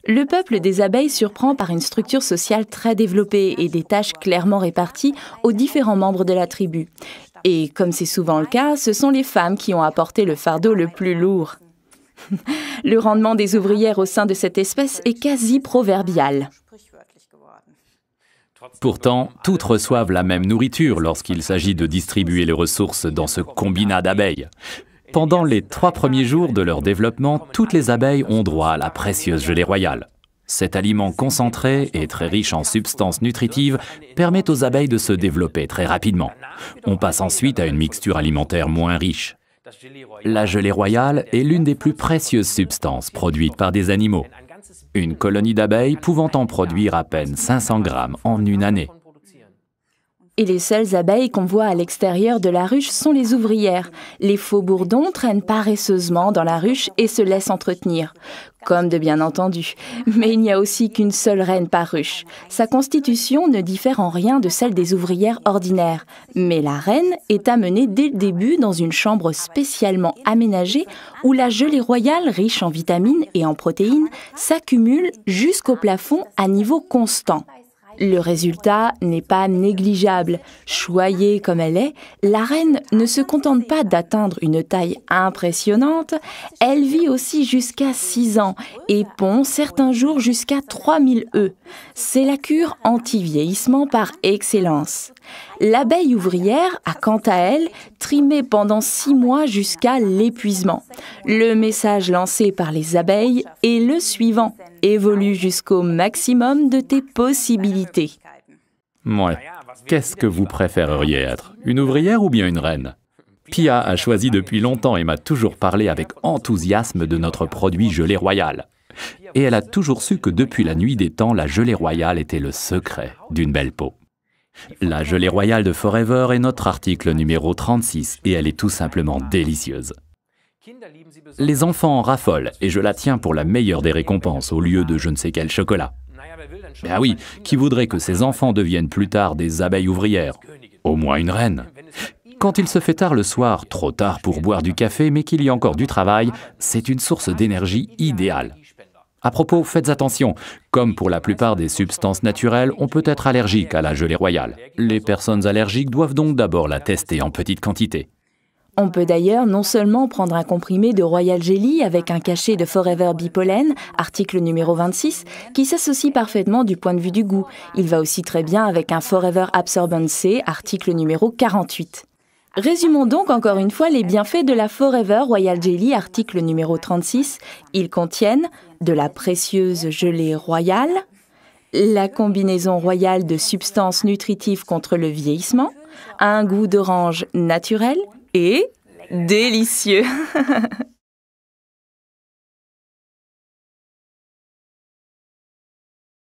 Le peuple des abeilles surprend par une structure sociale très développée et des tâches clairement réparties aux différents membres de la tribu. Et comme c'est souvent le cas, ce sont les femmes qui ont apporté le fardeau le plus lourd. Le rendement des ouvrières au sein de cette espèce est quasi proverbial. Pourtant, toutes reçoivent la même nourriture lorsqu'il s'agit de distribuer les ressources dans ce combinat d'abeilles. Pendant les 3 premiers jours de leur développement, toutes les abeilles ont droit à la précieuse gelée royale. Cet aliment concentré et très riche en substances nutritives permet aux abeilles de se développer très rapidement. On passe ensuite à une mixture alimentaire moins riche. La gelée royale est l'une des plus précieuses substances produites par des animaux. Une colonie d'abeilles pouvant en produire à peine 500 grammes en une année. Et les seules abeilles qu'on voit à l'extérieur de la ruche sont les ouvrières. Les faux bourdons traînent paresseusement dans la ruche et se laissent entretenir. Comme de bien entendu. Mais il n'y a aussi qu'une seule reine par ruche. Sa constitution ne diffère en rien de celle des ouvrières ordinaires. Mais la reine est amenée dès le début dans une chambre spécialement aménagée où la gelée royale, riche en vitamines et en protéines, s'accumule jusqu'au plafond à niveau constant. Le résultat n'est pas négligeable. Choyée comme elle est, la reine ne se contente pas d'atteindre une taille impressionnante, elle vit aussi jusqu'à 6 ans et pond certains jours jusqu'à 3000 œufs. C'est la cure anti-vieillissement par excellence. L'abeille ouvrière a quant à elle trimé pendant 6 mois jusqu'à l'épuisement. Le message lancé par les abeilles est le suivant: évolue jusqu'au maximum de tes possibilités. Ouais. Qu'est-ce que vous préféreriez être? Une ouvrière ou bien une reine? Pia a choisi depuis longtemps et m'a toujours parlé avec enthousiasme de notre produit gelée royale. Et elle a toujours su que depuis la nuit des temps, la gelée royale était le secret d'une belle peau. La gelée royale de Forever est notre article numéro 36 et elle est tout simplement délicieuse. Les enfants en raffolent et je la tiens pour la meilleure des récompenses au lieu de je ne sais quel chocolat. Ben oui, qui voudrait que ses enfants deviennent plus tard des abeilles ouvrières? Au moins une reine. Quand il se fait tard le soir, trop tard pour boire du café, mais qu'il y a encore du travail, c'est une source d'énergie idéale. À propos, faites attention, comme pour la plupart des substances naturelles, on peut être allergique à la gelée royale. Les personnes allergiques doivent donc d'abord la tester en petite quantité. On peut d'ailleurs non seulement prendre un comprimé de Royal Jelly avec un cachet de Forever Bipollen, article numéro 26, qui s'associe parfaitement du point de vue du goût. Il va aussi très bien avec un Forever Absorbent C, article numéro 48. Résumons donc encore une fois les bienfaits de la Forever Royal Jelly, article numéro 36. Ils contiennent de la précieuse gelée royale, la combinaison royale de substances nutritives contre le vieillissement, un goût d'orange naturel et délicieux.